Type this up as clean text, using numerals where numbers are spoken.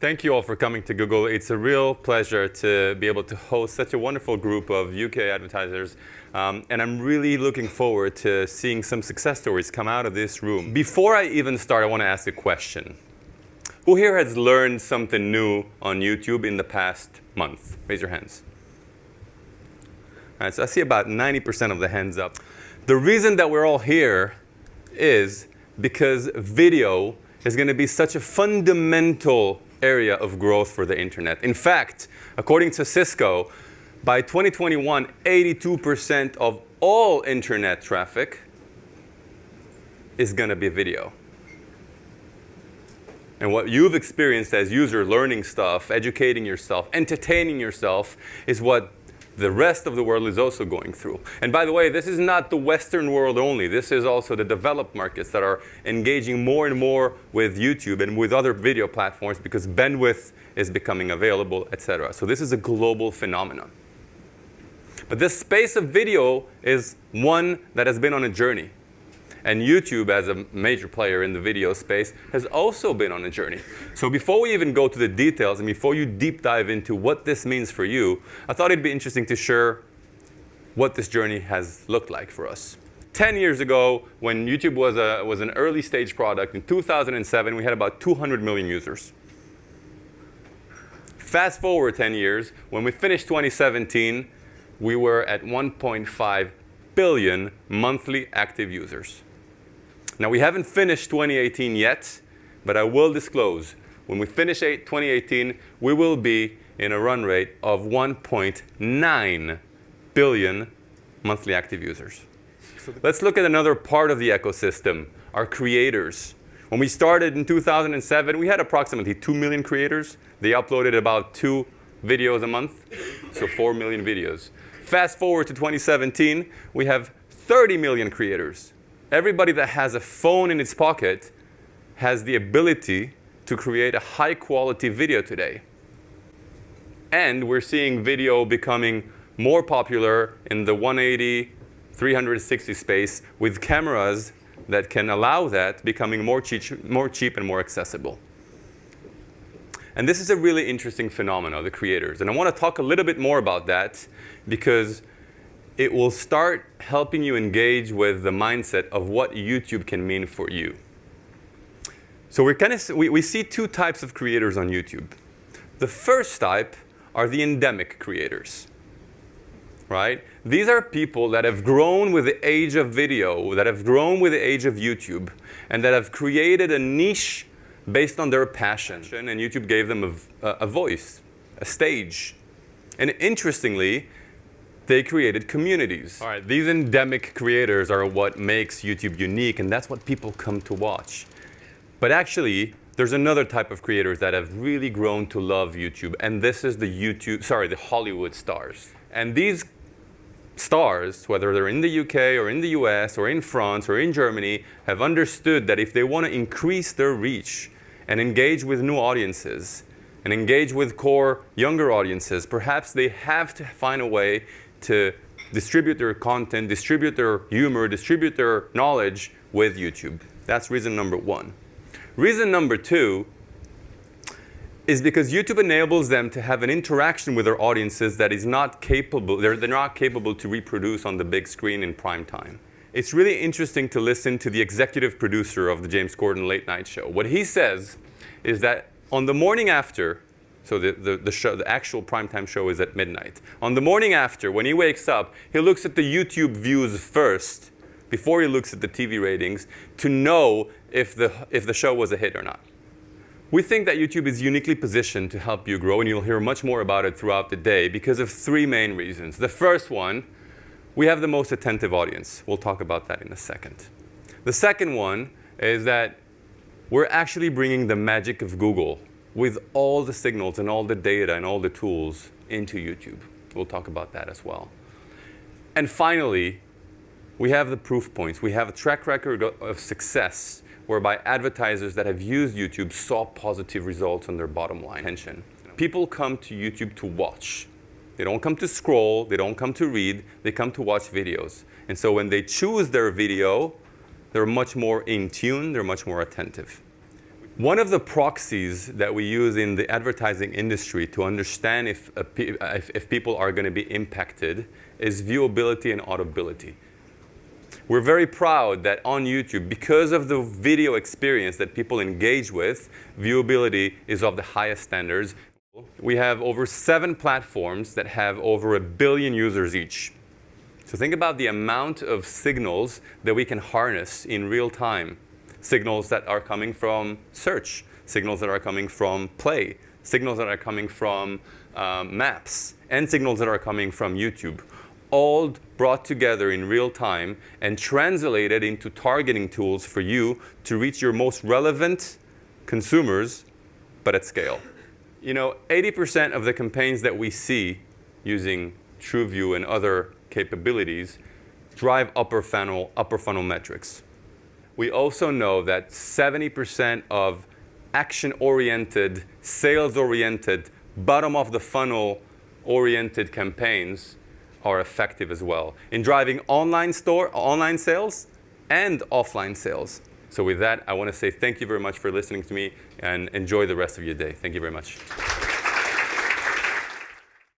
Thank you all for coming to Google. It's a real pleasure to be able to host such a wonderful group of UK advertisers. And I'm really looking forward to seeing some success stories come out of this room. Before I even start, I want to ask a question. Who here has learned something new on YouTube in the past month? Raise your hands. All right, so I see about 90% of the hands up. The reason that we're all here is because video is going to be such a fundamental area of growth for the internet. In fact, according to Cisco, by 2021, 82% of all internet traffic is going to be video. And what you've experienced as users learning stuff, educating yourself, entertaining yourself, is what the rest of the world is also going through. And by the way, this is not the Western world only. This is also the developed markets that are engaging more and more with YouTube and with other video platforms because bandwidth is becoming available, etc. So this is a global phenomenon. But this space of video is one that has been on a journey. And YouTube, as a major player in the video space, has also been on a journey. So before we even go to the details, and before you deep dive into what this means for you, I thought it'd be interesting to share what this journey has looked like for us. 10 years ago, when YouTube was an early stage product, in 2007, we had about 200 million users. Fast forward 10 years, when we finished 2017, we were at 1.5 billion monthly active users. Now, we haven't finished 2018 yet, but I will disclose, when we finish 2018, we will be in a run rate of 1.9 billion monthly active users. Let's look at another part of the ecosystem, our creators. When we started in 2007, we had approximately 2 million creators. They uploaded about 2 videos a month, so 4 million videos. Fast forward to 2017, we have 30 million creators. Everybody that has a phone in its pocket has the ability to create a high-quality video today. And we're seeing video becoming more popular in the 180, 360 space with cameras that can allow that becoming more cheap and more accessible. And this is a really interesting phenomenon, the creators. And I want to talk a little bit more about that because it will start helping you engage with the mindset of what YouTube can mean for you. So we see 2 types of creators on YouTube. The first type are the endemic creators, right? These are people that have grown with the age of video, that have grown with the age of YouTube, and that have created a niche based on their passion. And YouTube gave them a voice, a stage. And interestingly, they created communities. All right, these endemic creators are what makes YouTube unique, and that's what people come to watch. But actually, there's another type of creators that have really grown to love YouTube, and this is the Hollywood stars. And these stars, whether they're in the UK or in the US or in France or in Germany, have understood that if they want to increase their reach and engage with new audiences and engage with core younger audiences, perhaps they have to find a way to distribute their content, distribute their humor, distribute their knowledge with YouTube. That's reason number 1. Reason number 2 is because YouTube enables them to have an interaction with their audiences that is not capable, they're not capable to reproduce on the big screen in prime time. It's really interesting to listen to the executive producer of the James Corden Late Night Show. What he says is that on the morning after, so the actual primetime show is at midnight. On the morning after, when he wakes up, he looks at the YouTube views first, before he looks at the TV ratings, to know if the show was a hit or not. We think that YouTube is uniquely positioned to help you grow, and you'll hear much more about it throughout the day because of 3 main reasons. The first one, we have the most attentive audience. We'll talk about that in a second. The second one is that we're actually bringing the magic of Google with all the signals and all the data and all the tools into YouTube. We'll talk about that as well. And finally, we have the proof points. We have a track record of success whereby advertisers that have used YouTube saw positive results on their bottom line. People come to YouTube to watch. They don't come to scroll, they don't come to read, they come to watch videos. And so when they choose their video, they're much more in tune, they're much more attentive. One of the proxies that we use in the advertising industry to understand if people are going to be impacted is viewability and audibility. We're very proud that on YouTube, because of the video experience that people engage with, viewability is of the highest standards. We have over 7 platforms that have over 1 billion users each. So think about the amount of signals that we can harness in real time. Signals that are coming from search, signals that are coming from play, signals that are coming from maps, and signals that are coming from YouTube. All brought together in real time and translated into targeting tools for you to reach your most relevant consumers, but at scale. 80% of the campaigns that we see using TrueView and other capabilities drive upper funnel metrics. We also know that 70% of action-oriented, sales-oriented, bottom-of-the-funnel-oriented campaigns are effective as well in driving online sales and offline sales. So with that, I want to say thank you very much for listening to me and enjoy the rest of your day. Thank you very much.